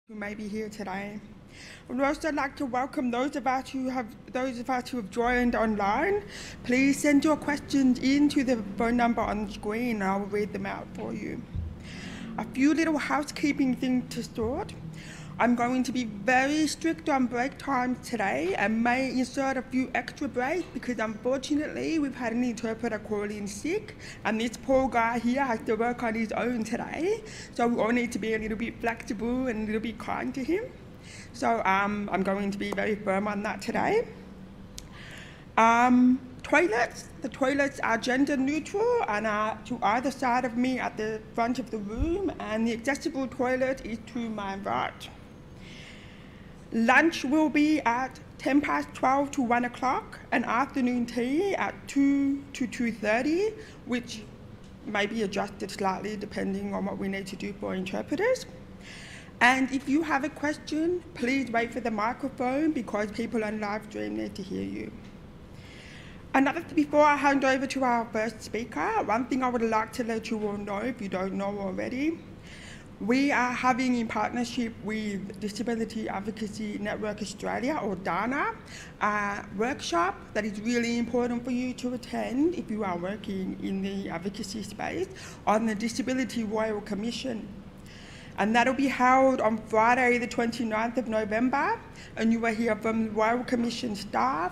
who may be here today. I would also like to welcome those of us who have joined online. Please send your questions in to the phone number on the screen and I will read them out for you. A few little housekeeping things to start. I'm going to be very strict on break times today and may insert a few extra breaks because unfortunately we've had an interpreter call in sick and this poor guy here has to work on his own today. So we all need to be a little bit flexible and a little bit kind to him. So I'm going to be very firm on that today. Toilets. The toilets are gender neutral and are to either side of me at the front of the room, and the accessible toilet is to my right. Lunch will be at 12:10 to 1 o'clock, and afternoon tea at 2 to 2:30, which may be adjusted slightly depending on what we need to do for interpreters. And if you have a question, please wait for the microphone because people on live stream need to hear you. Before I hand over to our first speaker, one thing I would like to let you all know, if you don't know already, we are having, in partnership with Disability Advocacy Network Australia, or DANA, a workshop that is really important for you to attend if you are working in the advocacy space on the Disability Royal Commission. And that'll be held on Friday the 29th of November, and you will hear from the Royal Commission staff,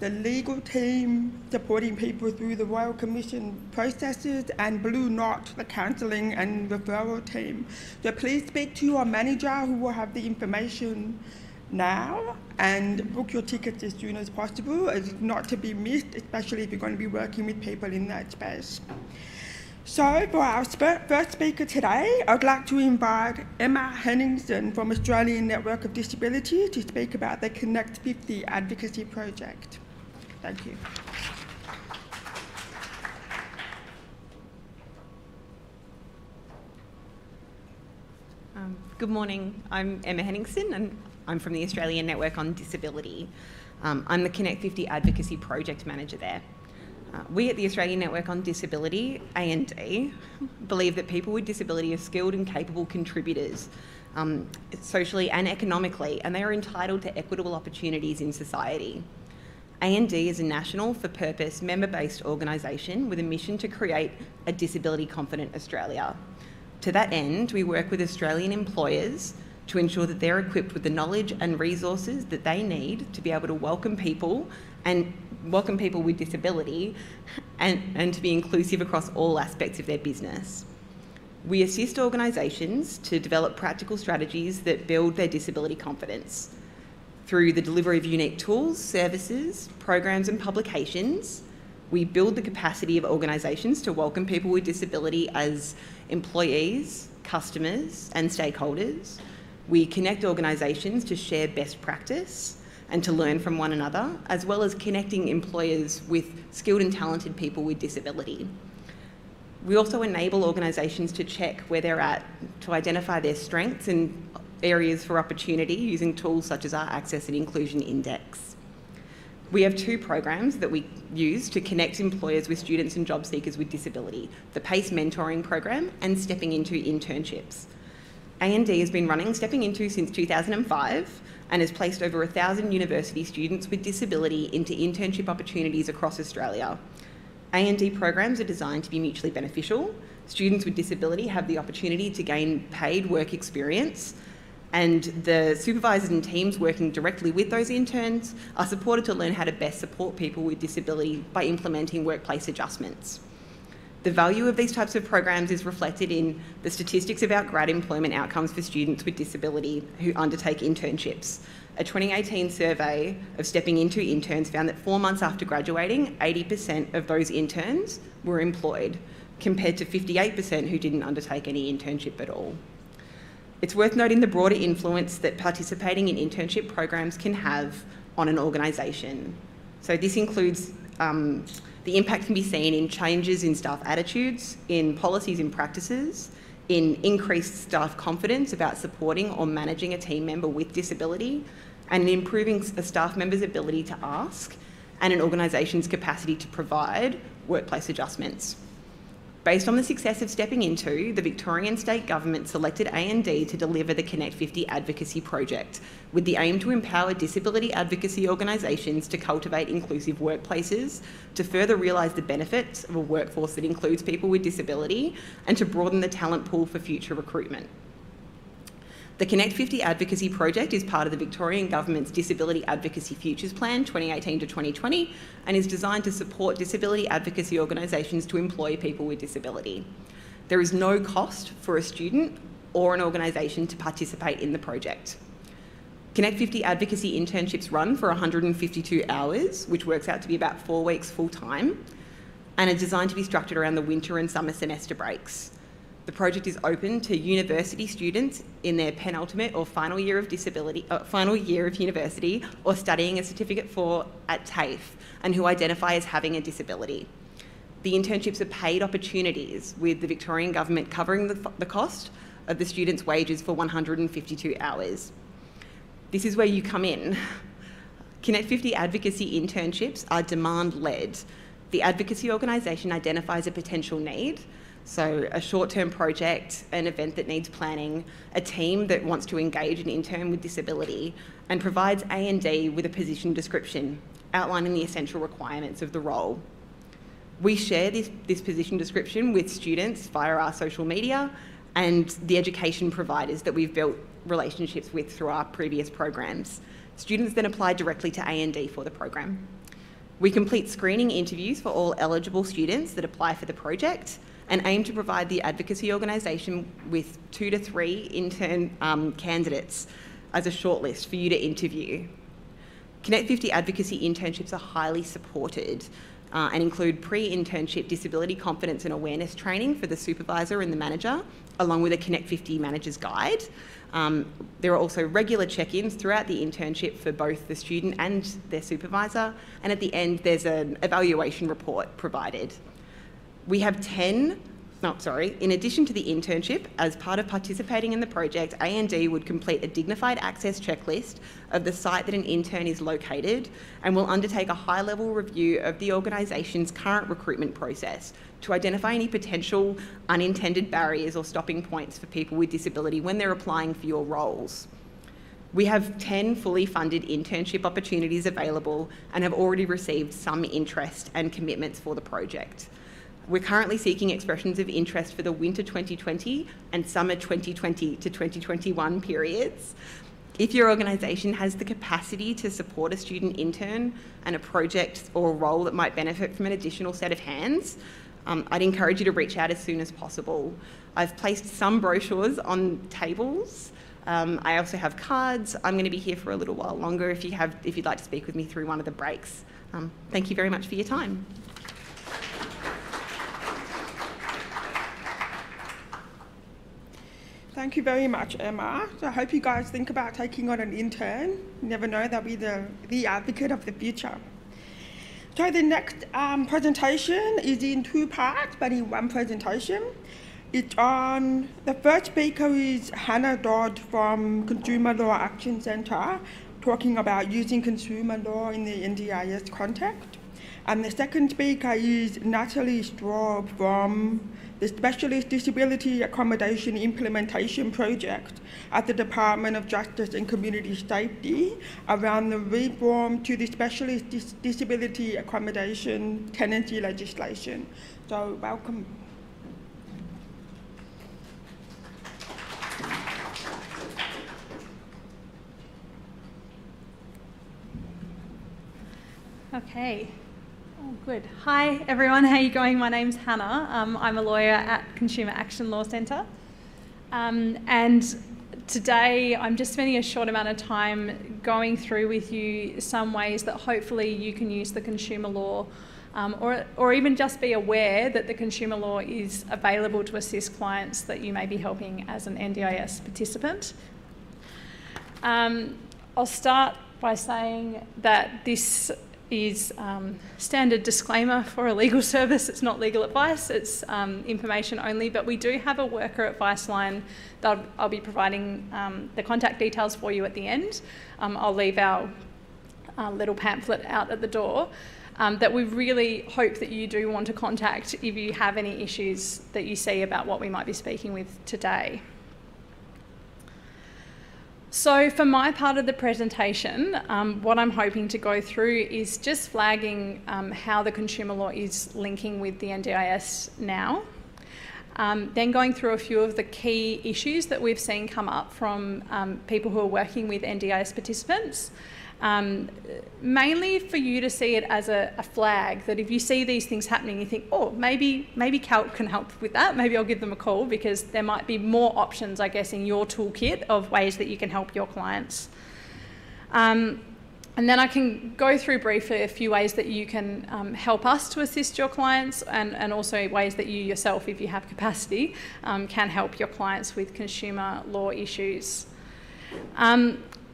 the legal team supporting people through the Royal Commission processes, and Blue Knot, the counselling and referral team. So please speak to your manager who will have the information now and book your tickets as soon as possible, as it's not to be missed, especially if you're going to be working with people in that space. So for our first speaker today, I'd like to invite Emma Henningsen from Australian Network of Disability to speak about the Connect50 Advocacy project. Thank you. Good morning, I'm Emma Henningsen and I'm from the Australian Network on Disability. I'm the Connect50 Advocacy Project Manager there. We at the Australian Network on Disability, A&D, believe that people with disability are skilled and capable contributors socially and economically, and they are entitled to equitable opportunities in society. A&D is a national, for-purpose, member-based organisation with a mission to create a disability-confident Australia. To that end, we work with Australian employers to ensure that they're equipped with the knowledge and resources that they need to be able to welcome people with disability and to be inclusive across all aspects of their business. We assist organisations to develop practical strategies that build their disability confidence. Through the delivery of unique tools, services, programs and publications, we build the capacity of organisations to welcome people with disability as employees, customers and stakeholders. We connect organisations to share best practice and to learn from one another, as well as connecting employers with skilled and talented people with disability. We also enable organisations to check where they're at, to identify their strengths and areas for opportunity using tools such as our Access and Inclusion Index. We have two programs that we use to connect employers with students and job seekers with disability, the PACE Mentoring Program and Stepping Into Internships. A&D has been running Stepping Into since 2005 and has placed over 1,000 university students with disability into internship opportunities across Australia. A&D programs are designed to be mutually beneficial. Students with disability have the opportunity to gain paid work experience, and the supervisors and teams working directly with those interns are supported to learn how to best support people with disability by implementing workplace adjustments. The value of these types of programs is reflected in the statistics about grad employment outcomes for students with disability who undertake internships. A 2018 survey of Stepping Into interns found that 4 months after graduating, 80% of those interns were employed, compared to 58% who didn't undertake any internship at all. It's worth noting the broader influence that participating in internship programs can have on an organisation. So this includes the impact can be seen in changes in staff attitudes, in policies and practices, in increased staff confidence about supporting or managing a team member with disability, and in improving a staff member's ability to ask and an organisation's capacity to provide workplace adjustments. Based on the success of Stepping Into, the Victorian State Government selected A&D to deliver the Connect50 Advocacy project, with the aim to empower disability advocacy organisations to cultivate inclusive workplaces, to further realise the benefits of a workforce that includes people with disability, and to broaden the talent pool for future recruitment. The Connect50 Advocacy project is part of the Victorian Government's Disability Advocacy Futures Plan 2018 to 2020 and is designed to support disability advocacy organisations to employ people with disability. There is no cost for a student or an organisation to participate in the project. Connect50 Advocacy internships run for 152 hours, which works out to be about 4 weeks full-time, and are designed to be structured around the winter and summer semester breaks. The project is open to university students in their penultimate or final year of university or studying a certificate for at TAFE and who identify as having a disability. The internships are paid opportunities, with the Victorian Government covering the cost of the students' wages for 152 hours. This is where you come in. Connect50 advocacy internships are demand-led. The advocacy organisation identifies a potential need, so a short-term project, an event that needs planning, a team that wants to engage an intern with disability, and provides A&D with a position description outlining the essential requirements of the role. We share this position description with students via our social media and the education providers that we've built relationships with through our previous programs. Students then apply directly to A&D for the program. We complete screening interviews for all eligible students that apply for the project and aim to provide the advocacy organisation with 2 to 3 intern candidates as a shortlist for you to interview. Connect50 advocacy internships are highly supported and include pre-internship disability confidence and awareness training for the supervisor and the manager, along with a Connect50 manager's guide. There are also regular check-ins throughout the internship for both the student and their supervisor, and at the end there's an evaluation report provided. We have in addition to the internship, as part of participating in the project, A&D would complete a dignified access checklist of the site that an intern is located and will undertake a high-level review of the organisation's current recruitment process to identify any potential unintended barriers or stopping points for people with disability when they're applying for your roles. We have 10 fully funded internship opportunities available and have already received some interest and commitments for the project. We're currently seeking expressions of interest for the winter 2020 and summer 2020 to 2021 periods. If your organisation has the capacity to support a student intern and a project or a role that might benefit from an additional set of hands, I'd encourage you to reach out as soon as possible. I've placed some brochures on tables. I also have cards. I'm going to be here for a little while longer if you'd like to speak with me through one of the breaks. Thank you very much for your time. Thank you very much, Emma. So I hope you guys think about taking on an intern. You never know, they'll be the advocate of the future. So the next presentation is in 2 parts, but in one presentation. The first speaker is Hannah Dodd from Consumer Law Action Centre, talking about using consumer law in the NDIS context. And the second speaker is Natalie Straub from the Specialist Disability Accommodation Implementation Project at the Department of Justice and Community Safety around the reform to the Specialist Disability Accommodation Tenancy legislation. So welcome. Okay. Oh, good. Hi, everyone. How are you going? My name's Hannah. I'm a lawyer at Consumer Action Law Centre. And today I'm just spending a short amount of time going through with you some ways that hopefully you can use the consumer law or even just be aware that the consumer law is available to assist clients that you may be helping as an NDIS participant. I'll start by saying that this is standard disclaimer for a legal service. It's not legal advice, it's information only, but we do have a worker advice line that I'll be providing the contact details for you at the end. I'll leave our little pamphlet out at the door. that we really hope that you do want to contact if you have any issues that you see about what we might be speaking with today. So for my part of the presentation, what I'm hoping to go through is just flagging how the consumer law is linking with the NDIS now. Then going through a few of the key issues that we've seen come up from people who are working with NDIS participants. Mainly for you to see it as a flag that if you see these things happening, you think, oh, maybe CALT can help with that. Maybe I'll give them a call, because there might be more options, I guess, in your toolkit of ways that you can help your clients. And then I can go through briefly a few ways that you can help us to assist your clients, and also ways that you yourself, if you have capacity, can help your clients with consumer law issues.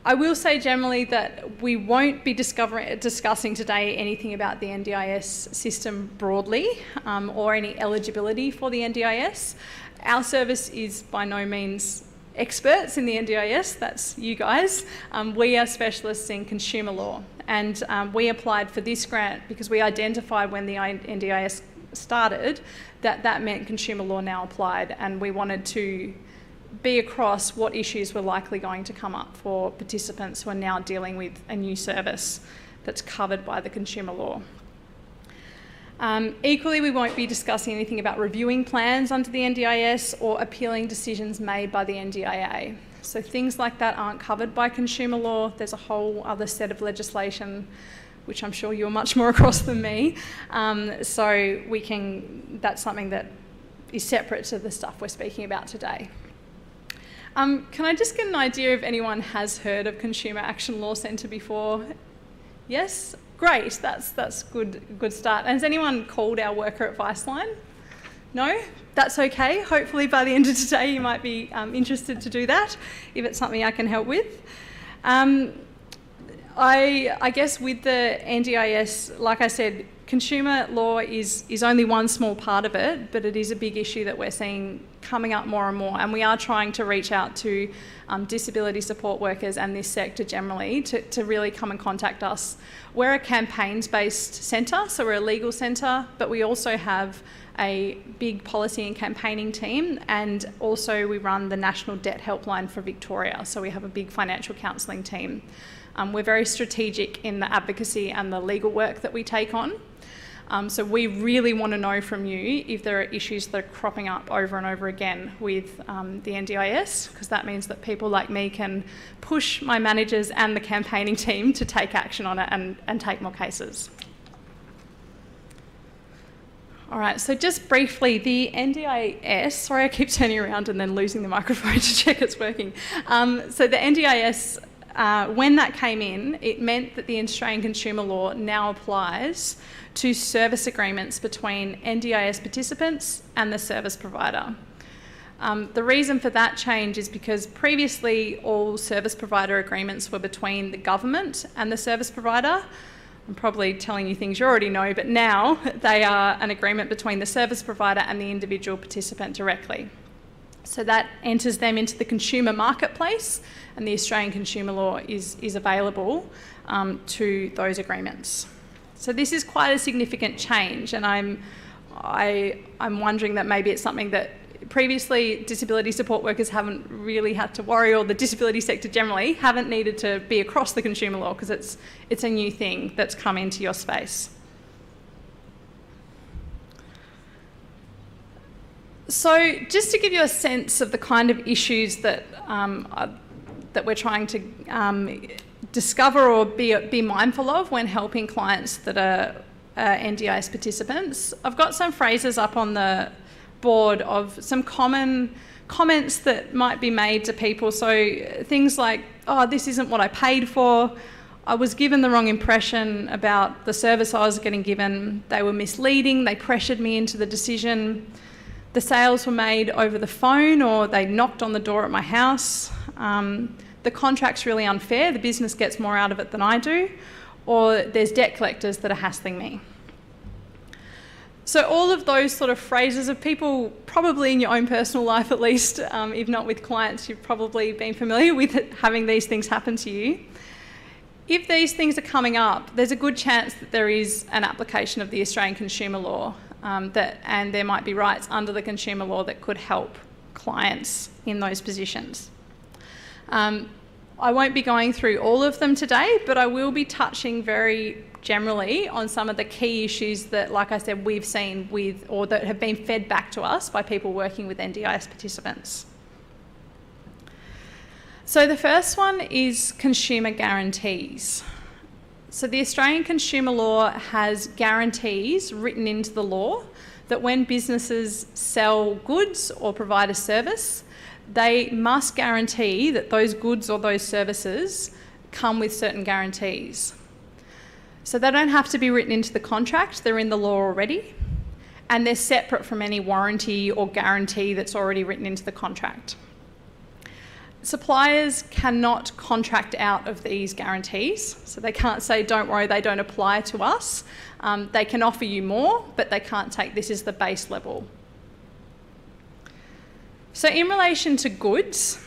I will say generally that we won't be discussing today anything about the NDIS system broadly, or any eligibility for the NDIS. Our service is by no means experts in the NDIS, that's you guys. We are specialists in consumer law, and we applied for this grant because we identified when the NDIS started that meant consumer law now applied, and we wanted to be across what issues were likely going to come up for participants who are now dealing with a new service that's covered by the consumer law. Equally, we won't be discussing anything about reviewing plans under the NDIS or appealing decisions made by the NDIA. So things like that aren't covered by consumer law. There's a whole other set of legislation, which I'm sure you're much more across than me. So that's something that is separate to the stuff we're speaking about today. Can I just get an idea if anyone has heard of Consumer Action Law Centre before? Yes? Great, that's good start. Has anyone called our worker advice line? No? That's okay. Hopefully by the end of today you might be interested to do that, if it's something I can help with. I guess with the NDIS, like I said, consumer law is only one small part of it, but it is a big issue that we're seeing coming up more and more, and we are trying to reach out to disability support workers and this sector generally to really come and contact us. We're a campaigns-based centre, so we're a legal centre, but we also have a big policy and campaigning team, and also we run the National Debt Helpline for Victoria, so we have a big financial counselling team. We're very strategic in the advocacy and the legal work that we take on. So we really want to know from you if there are issues that are cropping up over and over again with the NDIS, because that means that people like me can push my managers and the campaigning team to take action on it and take more cases. All right, so just briefly, the NDIS, sorry I keep turning around and then losing the microphone to check it's working. So the NDIS, when that came in, it meant that the Australian consumer law now applies to service agreements between NDIS participants and the service provider. The reason for that change is because previously all service provider agreements were between the government and the service provider. I'm probably telling you things you already know, but now they are an agreement between the service provider and the individual participant directly. So that enters them into the consumer marketplace, and the Australian consumer law is available to those agreements. So this is quite a significant change, and I'm wondering that maybe it's something that previously disability support workers haven't really had to worry, or the disability sector generally haven't needed to be across the consumer law, because it's a new thing that's come into your space. So just to give you a sense of the kind of issues that that we're trying to discover or be mindful of when helping clients that are NDIS participants, I've got some phrases up on the board of some common comments that might be made to people. So things like, oh, this isn't what I paid for. I was given the wrong impression about the service I was getting given. They were misleading. They pressured me into the decision. The sales were made over the phone, or they knocked on the door at my house. The contract's really unfair. The business gets more out of it than I do. Or there's debt collectors that are hassling me. So all of those sort of phrases of people, probably in your own personal life at least, if not with clients, you've probably been familiar with having these things happen to you. if these things are coming up, there's a good chance that there is an application of the Australian consumer law and there might be rights under the consumer law that could help clients in those positions. I won't be going through all of them today, but I will be touching very generally on some of the key issues that, like I said, we've seen with, or that have been fed back to us by people working with NDIS participants. So the first one is consumer guarantees. So the Australian consumer law has guarantees written into the law that when businesses sell goods or provide a service, they must guarantee that those goods or those services come with certain guarantees. So they don't have to be written into the contract, they're in the law already, and they're separate from any warranty or guarantee that's already written into the contract. Suppliers cannot contract out of these guarantees, so they can't say, don't worry, they don't apply to us. They can offer you more, but they can't take this as the base level. So in relation to goods,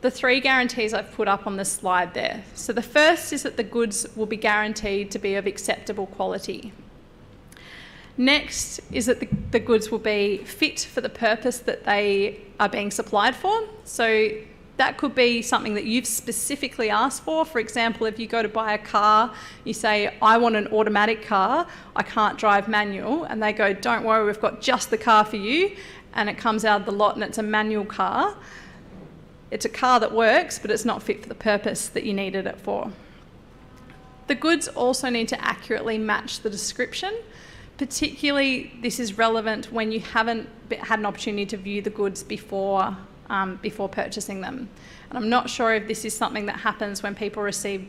the 3 guarantees I've put up on the slide there. So the first is that the goods will be guaranteed to be of acceptable quality. Next is that the goods will be fit for the purpose that they are being supplied for. So that could be something that you've specifically asked for. For example, if you go to buy a car, you say, I want an automatic car, I can't drive manual, and they go, don't worry, we've got just the car for you, and it comes out of the lot and it's a manual car. It's a car that works, but it's not fit for the purpose that you needed it for. The goods also need to accurately match the description. Particularly, this is relevant when you haven't had an opportunity to view the goods before purchasing them. And I'm not sure if this is something that happens when people receive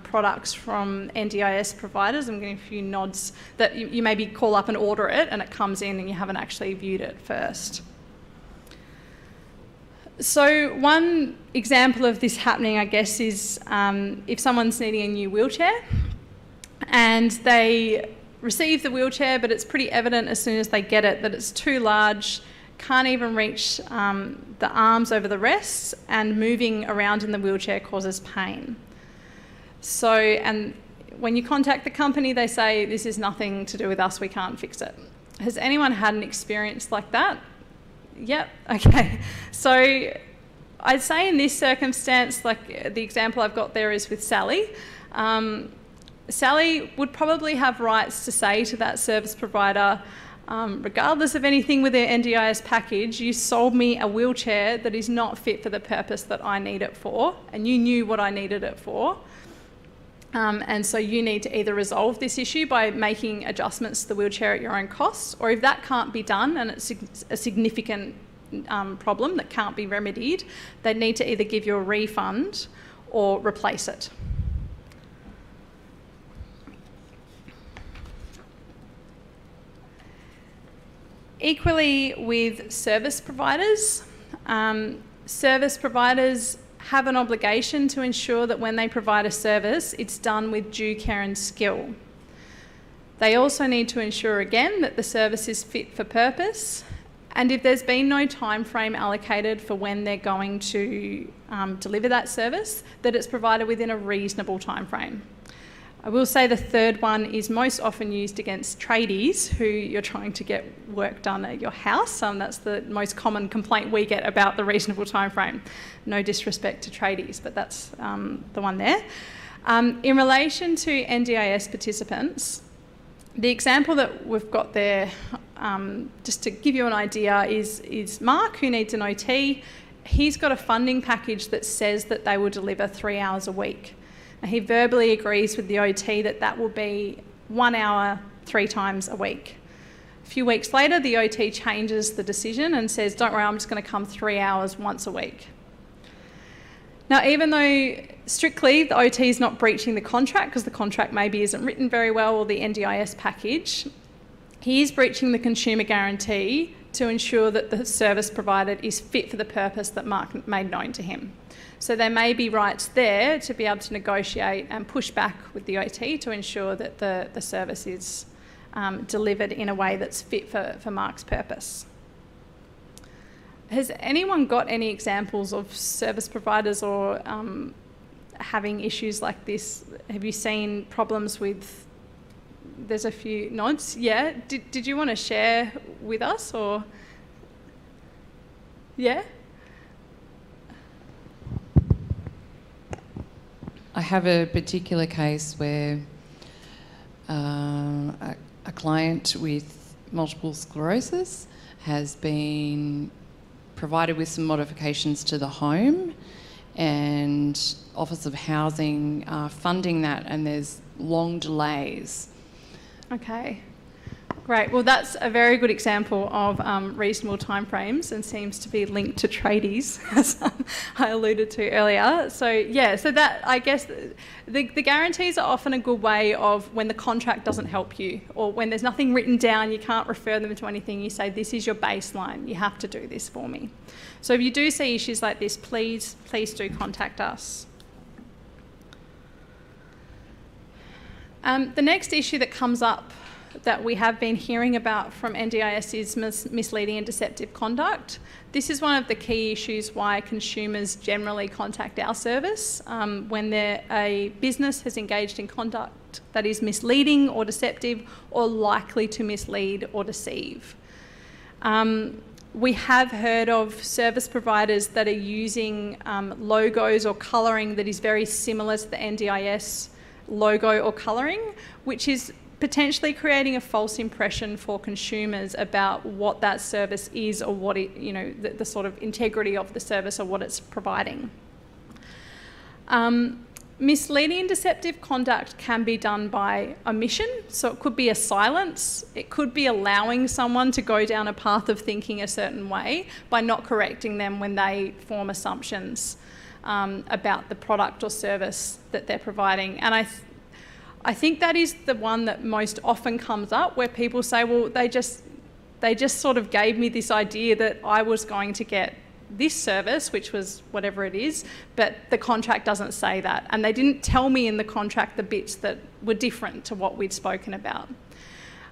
products from NDIS providers. I'm getting a few nods that you maybe call up and order it and it comes in and you haven't actually viewed it first. So one example of this happening, I guess, is if someone's needing a new wheelchair and they receive the wheelchair, but it's pretty evident as soon as they get it that it's too large, can't even reach the arms over the wrists, and moving around in the wheelchair causes pain. So, and when you contact the company, they say, this is nothing to do with us, we can't fix it. Has anyone had an experience like that? Yep, okay. So I'd say in this circumstance, like the example I've got there is with Sally. Sally would probably have rights to say to that service provider, regardless of anything with their NDIS package, you sold me a wheelchair that is not fit for the purpose that I need it for, and you knew what I needed it for. And so you need to either resolve this issue by making adjustments to the wheelchair at your own cost, or if that can't be done and it's a significant problem that can't be remedied, they need to either give you a refund or replace it. Equally with service providers have an obligation to ensure that when they provide a service, it's done with due care and skill. They also need to ensure again that the service is fit for purpose, and if there's been no time frame allocated for when they're going to deliver that service, that it's provided within a reasonable time frame. I will say the third one is most often used against tradies who you're trying to get work done at your house. That's the most common complaint we get about the reasonable time frame. No disrespect to tradies, but that's the one there. In relation to NDIS participants, the example that we've got there, just to give you an idea, is Mark, who needs an OT. He's got a funding package that says that they will deliver 3 hours a week. He verbally agrees with the OT that that will be 1 hour 3 times a week. A few weeks later, the OT changes the decision and says, don't worry, I'm just going to come 3 hours once a week. Now, even though strictly the OT is not breaching the contract, because the contract maybe isn't written very well, or the NDIS package, he is breaching the consumer guarantee to ensure that the service provided is fit for the purpose that Mark made known to him. So there may be rights there to be able to negotiate and push back with the OT to ensure that the service is delivered in a way that's fit for Mark's purpose. Has anyone got any examples of service providers or having issues like this? Have you seen problems with, there's a few nods, yeah? Did you want to share with us, or? Yeah? I have a particular case where a client with multiple sclerosis has been provided with some modifications to the home, and Office of Housing are funding that, and there's long delays. Okay, great. Well, that's a very good example of reasonable timeframes, and seems to be linked to tradies, as I alluded to earlier. So yeah, so that, I guess, the guarantees are often a good way of when the contract doesn't help you, or when there's nothing written down, you can't refer them to anything, you say, this is your baseline, you have to do this for me. So if you do see issues like this, please do contact us. The next issue that comes up that we have been hearing about from NDIS is misleading and deceptive conduct. This is one of the key issues why consumers generally contact our service when a business has engaged in conduct that is misleading or deceptive, or likely to mislead or deceive. We have heard of service providers that are using logos or colouring that is very similar to the NDIS logo or colouring, which is potentially creating a false impression for consumers about what that service is, or what it, the sort of integrity of the service or what it's providing. Misleading and deceptive conduct can be done by omission, so it could be a silence, it could be allowing someone to go down a path of thinking a certain way by not correcting them when they form assumptions about the product or service that they're providing. And I think that is the one that most often comes up, where people say, well, they just sort of gave me this idea that I was going to get this service, which was whatever it is, but the contract doesn't say that. And they didn't tell me in the contract the bits that were different to what we'd spoken about.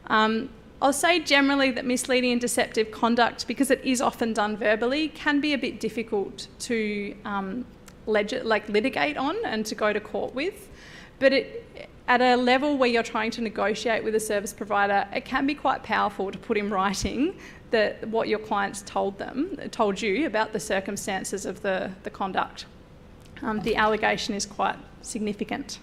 I'll say generally that misleading and deceptive conduct, because it is often done verbally, can be a bit difficult to litigate on and to go to court with. But at a level where you're trying to negotiate with a service provider, it can be quite powerful to put in writing that what your clients told you about the circumstances of the conduct. The allegation is quite significant.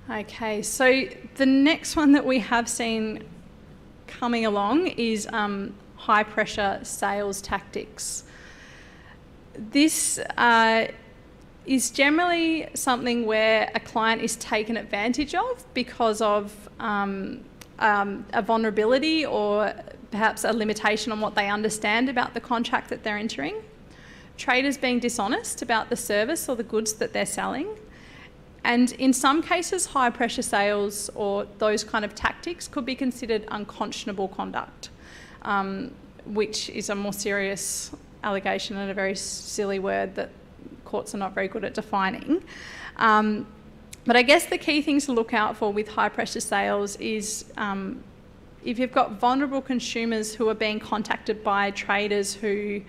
Okay, so the next one that we have seen coming along is high pressure sales tactics. This is generally something where a client is taken advantage of because of a vulnerability, or perhaps a limitation on what they understand about the contract that they're entering. Traders being dishonest about the service or the goods that they're selling. And in some cases, high pressure sales or those kind of tactics could be considered unconscionable conduct, which is a more serious allegation and a very silly word that courts are not very good at defining. But I guess the key things to look out for with high pressure sales is if you've got vulnerable consumers who are being contacted by traders who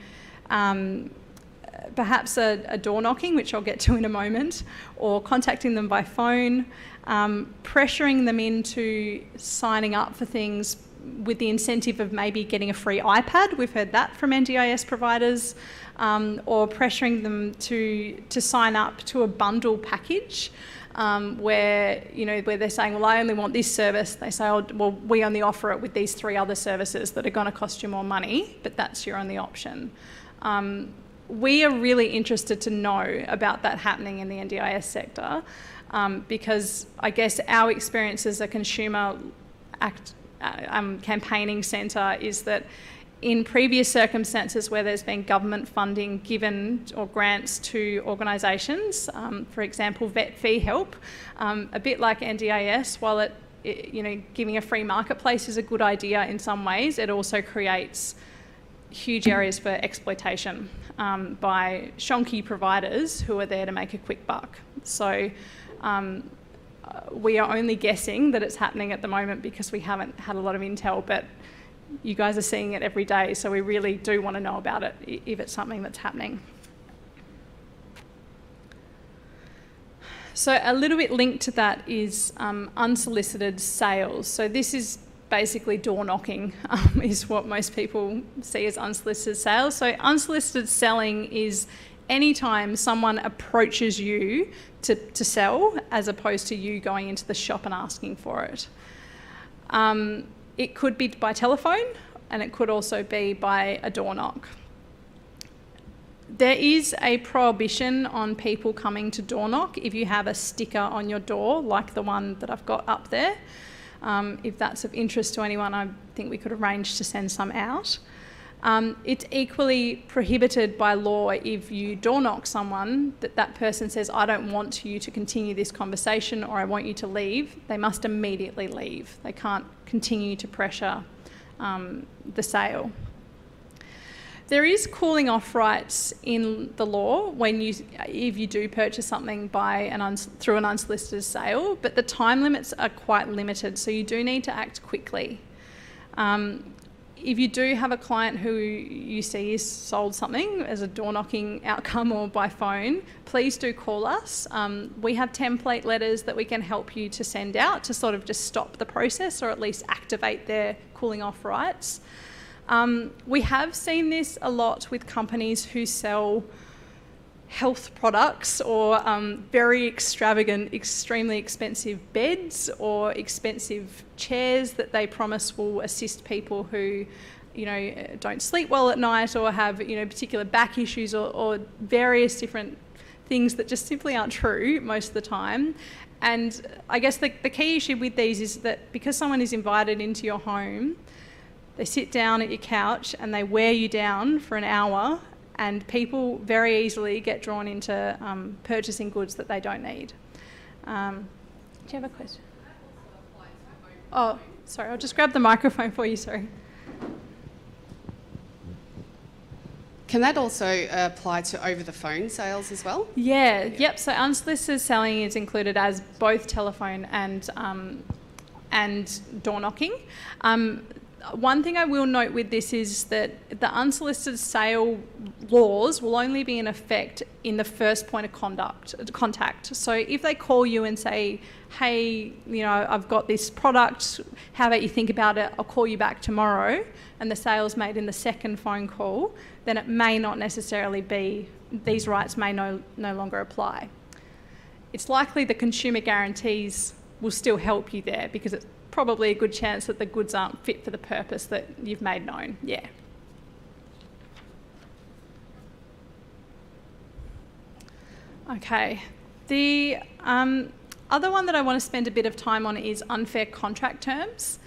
perhaps are door knocking, which I'll get to in a moment, or contacting them by phone, pressuring them into signing up for things with the incentive of maybe getting a free iPad. We've heard that from NDIS providers, or pressuring them to sign up to a bundle package where they're saying, well, I only want this service. They say, oh, well, we only offer it with these 3 other services that are going to cost you more money, but that's your only option. We are really interested to know about that happening in the NDIS sector, because I guess our experience as a consumer campaigning centre is that in previous circumstances where there's been government funding given or grants to organisations, for example, vet fee help, a bit like NDIS, while giving a free marketplace is a good idea in some ways, it also creates huge areas for exploitation by shonky providers who are there to make a quick buck. So we are only guessing that it's happening at the moment because we haven't had a lot of intel, but you guys are seeing it every day, so we really do want to know about it if it's something that's happening. So a little bit linked to that is unsolicited sales. So this is basically door knocking, is what most people see as unsolicited sales. So unsolicited selling is anytime someone approaches you to sell, as opposed to you going into the shop and asking for it. It could be by telephone, and it could also be by a door knock. There is a prohibition on people coming to door knock if you have a sticker on your door, like the one that I've got up there. If that's of interest to anyone, I think we could arrange to send some out. It's equally prohibited by law if you door knock someone, that person says, I don't want you to continue this conversation, or I want you to leave. They must immediately leave. They can't continue to pressure the sale. There is cooling off rights in the law if you do purchase something through an unsolicited sale, but the time limits are quite limited, so you do need to act quickly. If you do have a client who you see is sold something as a door knocking outcome or by phone, please do call us. We have template letters that we can help you to send out to sort of just stop the process, or at least activate their cooling off rights. We have seen this a lot with companies who sell health products, or very extravagant, extremely expensive beds or expensive chairs that they promise will assist people who, don't sleep well at night, or have, particular back issues, or various different things that just simply aren't true most of the time. And I guess the key issue with these is that because someone is invited into your home, they sit down at your couch and they wear you down for an hour, and people very easily get drawn into purchasing goods that they don't need. Do you have a question? Oh, sorry, I'll just grab the microphone for you, sorry. Can that also apply to over-the-phone sales as well? Yeah, yep. So unsolicited selling is included as both telephone and door knocking. One thing I will note with this is that the unsolicited sale laws will only be in effect in the first point of contact. So if they call you and say, hey, I've got this product, how about you think about it, I'll call you back tomorrow, and the sale's made in the second phone call, then it may not necessarily be, these rights may no longer apply. It's likely the consumer guarantees will still help you there, because it's probably a good chance that the goods aren't fit for the purpose that you've made known. Yeah. Okay. The other one that I want to spend a bit of time on is unfair contract terms.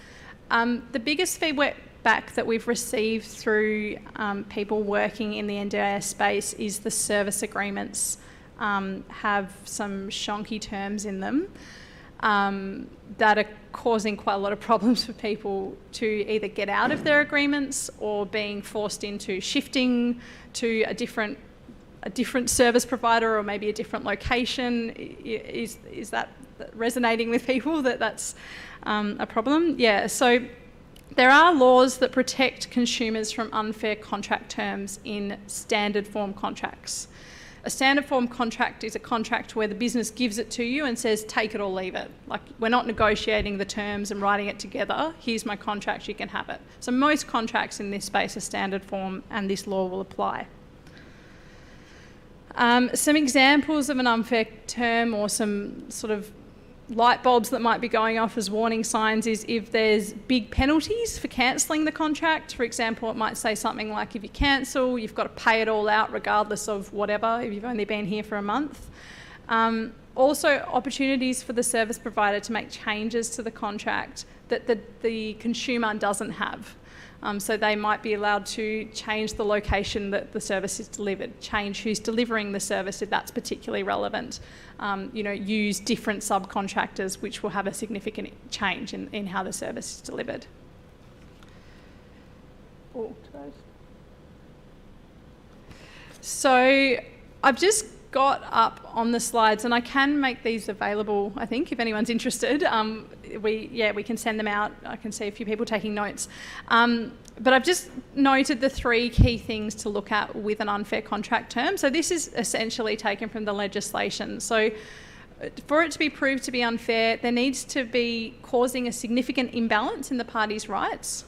The biggest feedback that we've received through people working in the NDIS space is the service agreements have some shonky terms in them that are causing quite a lot of problems for people to either get out of their agreements, or being forced into shifting to a different service provider, or maybe a different location. Is that resonating with people, that's a problem? Yeah, so there are laws that protect consumers from unfair contract terms in standard form contracts. A standard form contract is a contract where the business gives it to you and says, take it or leave it. Like, we're not negotiating the terms and writing it together. Here's my contract, you can have it. So most contracts in this space are standard form, and this law will apply. Some examples of an unfair term, or some sort of light bulbs that might be going off as warning signs, is if there's big penalties for cancelling the contract. For example, it might say something like, if you cancel, you've got to pay it all out regardless of whatever, if you've only been here for a month. Also, opportunities for the service provider to make changes to the contract that the consumer doesn't have. So they might be allowed to change the location that the service is delivered, change who's delivering the service if that's particularly relevant, use different subcontractors, which will have a significant change in how the service is delivered. So I've just got up on the slides, and I can make these available, I think, if anyone's interested. We can send them out. I can see a few people taking notes. But I've just noted the 3 key things to look at with an unfair contract term. So this is essentially taken from the legislation. So for it to be proved to be unfair, there needs to be causing a significant imbalance in the parties' rights.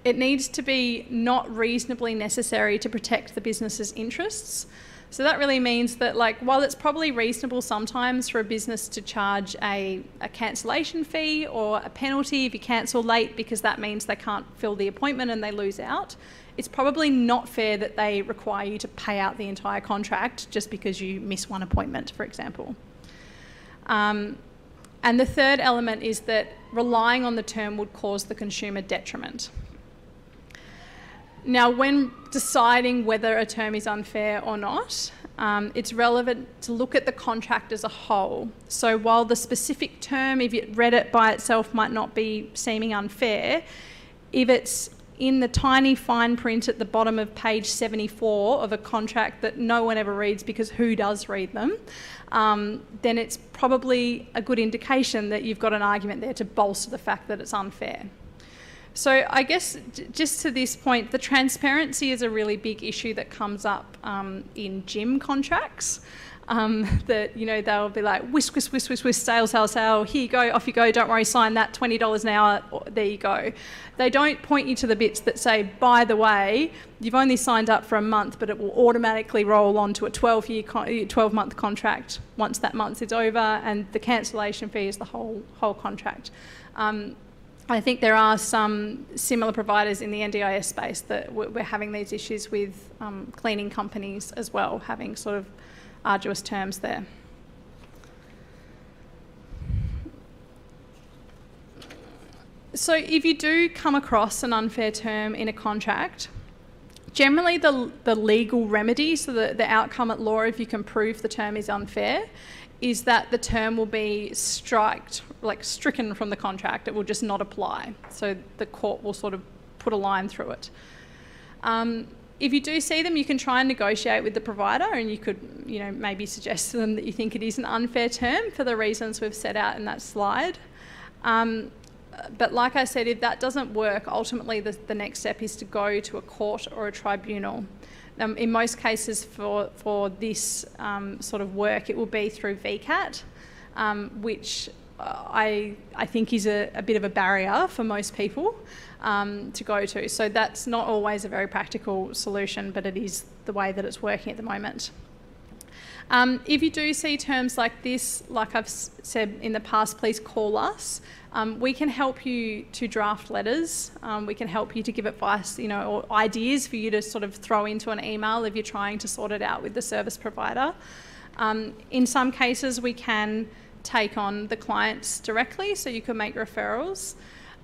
It needs to be not reasonably necessary to protect the business's interests. So that really means that, like, while it's probably reasonable sometimes for a business to charge a cancellation fee or a penalty if you cancel late because that means they can't fill the appointment and they lose out, it's probably not fair that they require you to pay out the entire contract just because you miss one appointment, for example. And the third element is that relying on the term would cause the consumer detriment. Now, when deciding whether a term is unfair or not, it's relevant to look at the contract as a whole. So while the specific term, if you read it by itself, might not be seeming unfair, if it's in the tiny fine print at the bottom of page 74 of a contract that no one ever reads because who does read them, then it's probably a good indication that you've got an argument there to bolster the fact that it's unfair. So I guess just to this point, the transparency is a really big issue that comes up in gym contracts. That, you know, they'll be like, whisk, whisk, whisk, whisk, whisk, sale, sale, sale, here you go, off you go, don't worry, sign that, $20 an hour, there you go. They don't point you to the bits that say, by the way, you've only signed up for a month, but it will automatically roll on to a 12-month contract once that month is over, and the cancellation fee is the whole contract. I think there are some similar providers in the NDIS space that we're having these issues with cleaning companies as well, having sort of arduous terms there. So if you do come across an unfair term in a contract, generally the legal remedy, so the outcome at law, if you can prove the term is unfair, is that the term will be stricken from the contract. It will just not apply. So the court will sort of put a line through it. If you do see them, you can try and negotiate with the provider, and you could, you know, maybe suggest to them that you think it is an unfair term for the reasons we've set out in that slide. But like I said, if that doesn't work, ultimately the next step is to go to a court or a tribunal. In most cases for this sort of work, it will be through VCAT, which I think is a bit of a barrier for most people to go to. So that's not always a very practical solution, but it is the way that it's working at the moment. If you do see terms like this, like I've said in the past, please call us. We can help you to draft letters. We can help you to give advice, you know, or ideas for you to sort of throw into an email if you're trying to sort it out with the service provider. In some cases, we can take on the clients directly, so you can make referrals.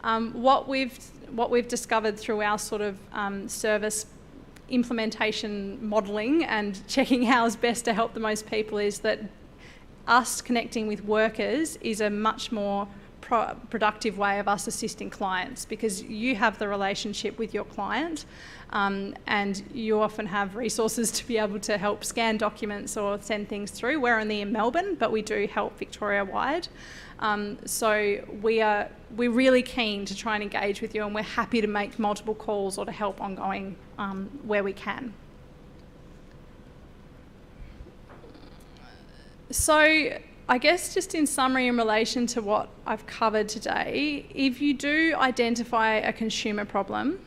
What we've discovered through our sort of service implementation modelling and checking how's best to help the most people is that us connecting with workers is a much more productive way of us assisting clients, because you have the relationship with your client and you often have resources to be able to help scan documents or send things through. We're only in Melbourne, but we do help Victoria-wide. So we're really keen to try and engage with you, and we're happy to make multiple calls or to help ongoing where we can. So I guess just in summary, in relation to what I've covered today, if you do identify a consumer problem,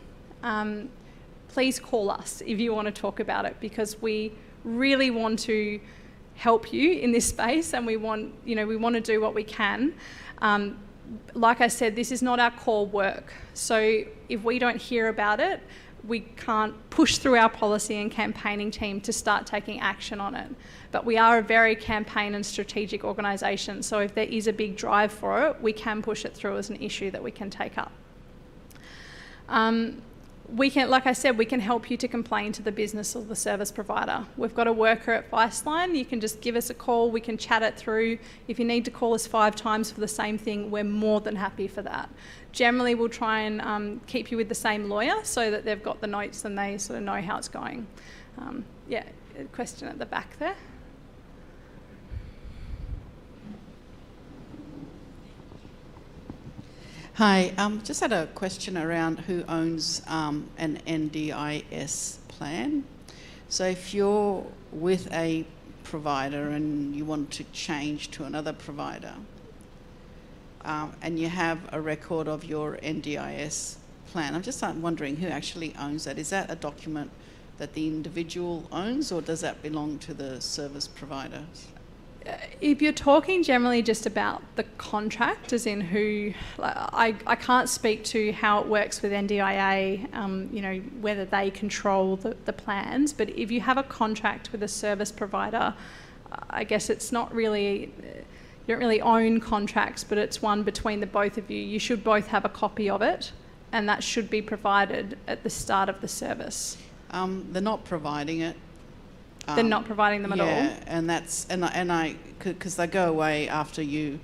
please call us if you want to talk about it, because we really want to help you in this space, and we want to do what we can. Like I said, this is not our core work. So if we don't hear about it, we can't push through our policy and campaigning team to start taking action on it. But we are a very campaign and strategic organisation, so if there is a big drive for it, we can push it through as an issue that we can take up. We can, like I said, we can help you to complain to the business or the service provider. We've got a worker advice line. You can just give us a call. We can chat it through. If you need to call us 5 times for the same thing, we're more than happy for that. Generally, we'll try and keep you with the same lawyer so that they've got the notes and they sort of know how it's going. question at the back there. Hi, just had a question around who owns an NDIS plan. So if you're with a provider and you want to change to another provider, and you have a record of your NDIS plan, I'm just wondering who actually owns that. Is that a document that the individual owns, or does that belong to the service provider? If you're talking generally just about the contract, as in who, I can't speak to how it works with NDIA, you know, whether they control the plans, but if you have a contract with a service provider, I guess it's not really, you don't really own contracts, but it's one between the both of you. You should both have a copy of it, and that should be provided at the start of the service. They're not providing it. They're not providing them at all. Yeah, and that's because they go away after you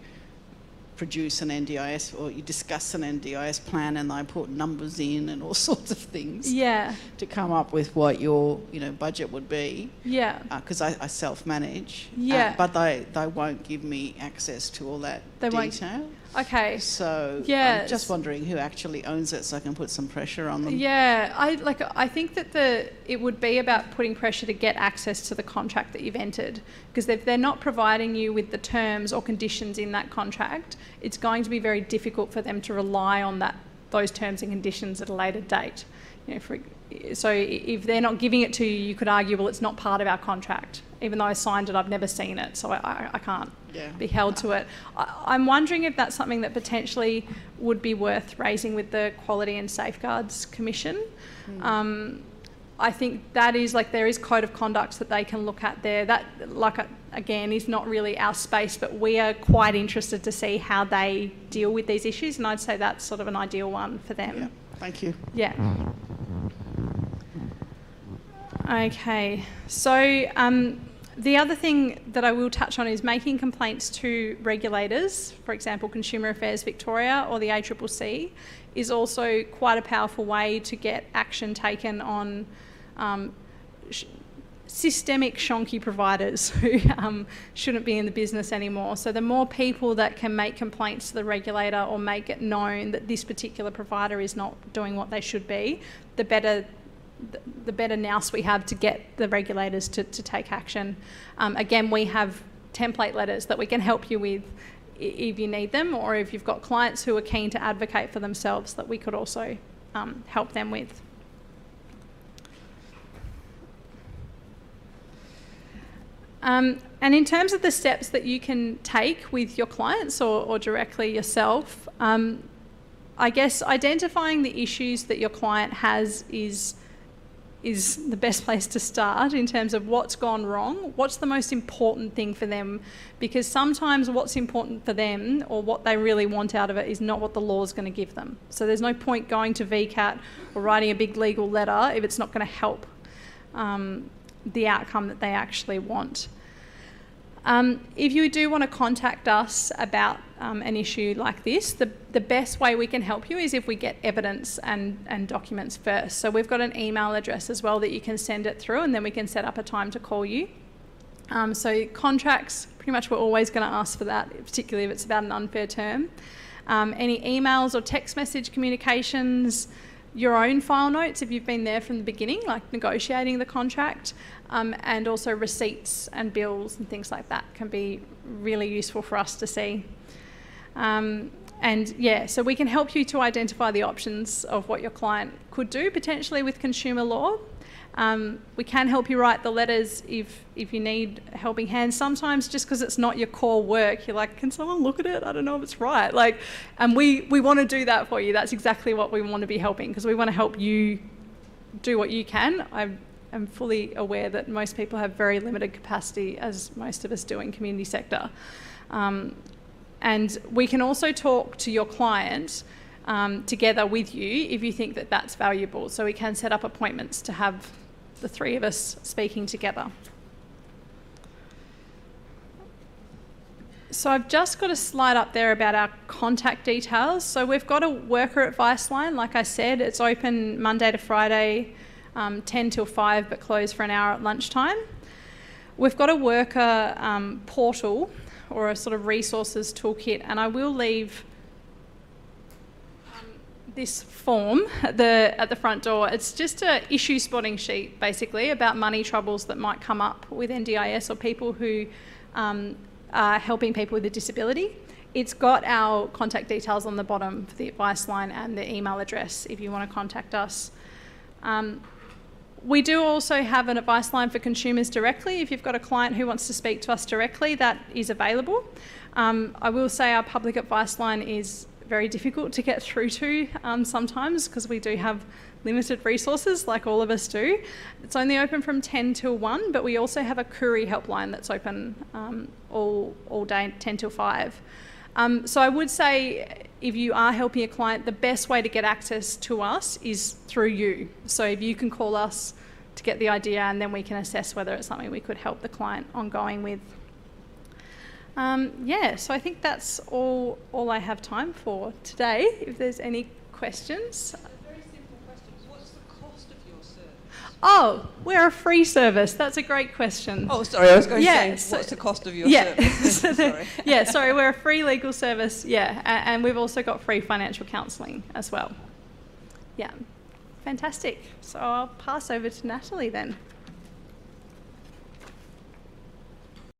produce an NDIS or you discuss an NDIS plan, and they put numbers in and all sorts of things. Yeah. To come up with what your budget would be. Yeah. Because I self-manage. Yeah. But they won't give me access to all that detail. Okay. So yeah, I'm just wondering who actually owns it, so I can put some pressure on them. Yeah, I think that it would be about putting pressure to get access to the contract that you've entered, because if they're not providing you with the terms or conditions in that contract, it's going to be very difficult for them to rely on those terms and conditions at a later date. So if they're not giving it to you, you could argue, well, it's not part of our contract. Even though I signed it, I've never seen it, so I can't be held to it. I'm wondering if that's something that potentially would be worth raising with the Quality and Safeguards Commission. I think that is, there is code of conducts that they can look at there. That, again, is not really our space, but we are quite interested to see how they deal with these issues, and I'd say that's sort of an ideal one for them. Yeah, thank you. Yeah. Okay, so the other thing that I will touch on is making complaints to regulators, for example, Consumer Affairs Victoria or the ACCC, is also quite a powerful way to get action taken on systemic shonky providers who shouldn't be in the business anymore. So the more people that can make complaints to the regulator or make it known that this particular provider is not doing what they should be, the better nous we have to get the regulators to take action. Again, we have template letters that we can help you with if you need them, or if you've got clients who are keen to advocate for themselves, that we could also help them with. And in terms of the steps that you can take with your clients or directly yourself, I guess identifying the issues that your client has is the best place to start in terms of what's gone wrong, what's the most important thing for them, because sometimes what's important for them or what they really want out of it is not what the law is going to give them. So there's no point going to VCAT or writing a big legal letter if it's not going to help the outcome that they actually want. If you do want to contact us about an issue like this, the best way we can help you is if we get evidence and documents first. So we've got an email address as well that you can send it through, and then we can set up a time to call you. So contracts, pretty much we're always going to ask for that, particularly if it's about an unfair term. Any emails or text message communications, your own file notes if you've been there from the beginning, like negotiating the contract, and also receipts and bills and things like that can be really useful for us to see. And yeah, so we can help you to identify the options of what your client could do potentially with consumer law. We can help you write the letters if you need a helping hand. Sometimes just because it's not your core work, you're like, can someone look at it? I don't know if it's right. And we want to do that for you. That's exactly what we want to be helping, because we want to help you do what you can. I'm fully aware that most people have very limited capacity, as most of us do in community sector. And we can also talk to your client together with you if you think that that's valuable. So we can set up appointments to have the three of us speaking together. So I've just got a slide up there about our contact details. So we've got a worker advice line. Like I said, it's open Monday to Friday, 10 till 5, but closed for an hour at lunchtime. We've got a worker portal or a sort of resources toolkit, and I will leave this form at the front door. It's just a issue spotting sheet, basically, about money troubles that might come up with NDIS or people who are helping people with a disability. It's got our contact details on the bottom for the advice line and the email address if you want to contact us. We do also have an advice line for consumers directly. If you've got a client who wants to speak to us directly, that is available. I will say our public advice line is very difficult to get through to sometimes because we do have limited resources, like all of us do. It's only open from 10 till 1, but we also have a query helpline that's open all day, 10 till 5. So I would say if you are helping a client, the best way to get access to us is through you. So if you can call us to get the idea, and then we can assess whether it's something we could help the client ongoing with. So I think that's all I have time for today. If there's any questions. A very simple question. What's the cost of your service? Oh, we're a free service. That's a great question. Oh, sorry, I was going to Yeah, say, what's the cost of your Yeah, service? sorry, we're a free legal service, and we've also got free financial counselling as well. Yeah, fantastic. So I'll pass over to Natalie then.